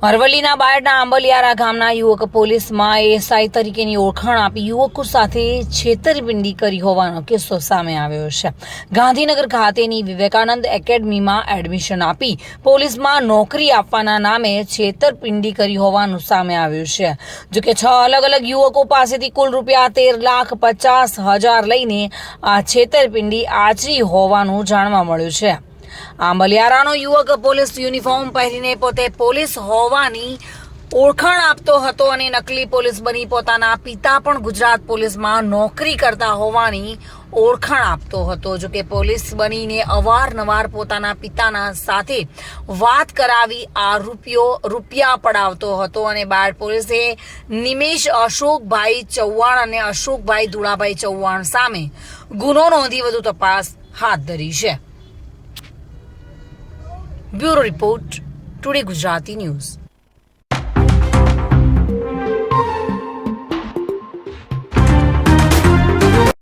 અરવલ્લીના બાયડના આંબલિયારા ગામના યુવક પોલીસમાં એએસઆઈ તરીકેની ઓળખાણ આપી યુવકો સાથે છેતરપિંડી કરી હોવાનો કિસ્સો સામે આવ્યો છે. ગાંધીનગર ખાતેની વિવેકાનંદ એકેડમીમાં એડમિશન આપી પોલીસમાં નોકરી આપવાના નામે છેતરપિંડી કરી હોવાનું સામે આવ્યું છે. જોકે 6 અલગ અલગ યુવકો પાસેથી કુલ રૂપિયા 13,50,000 લઈને આ છેતરપિંડી આચરી હોવાનું જાણવા મળ્યું છે. આંબલિયારાનો યુવક પોલીસ યુનિફોર્મ પહેરીને પોતે પોલીસ હોવાની ઓળખાણ આપતો હતો અને નકલી પોલીસ બની પોતાના પિતા પણ ગુજરાત પોલીસમાં નોકરી કરતા હોવાની ઓળખાણ આપતો હતો. જોકે પોલીસ બનીને અવારનવાર પોતાના પિતાના સાથે વાત કરાવી આ રૂપિયા પડાવતો હતો અને બાયડ પોલીસે નિમેશ અશોકભાઈ ચૌહાણ અને અશોકભાઈ ધુળાભાઈ ચૌહાણ સામે ગુનો નોંધી વધુ તપાસ હાથ ધરી છે. Bureau report, today Gujarati news.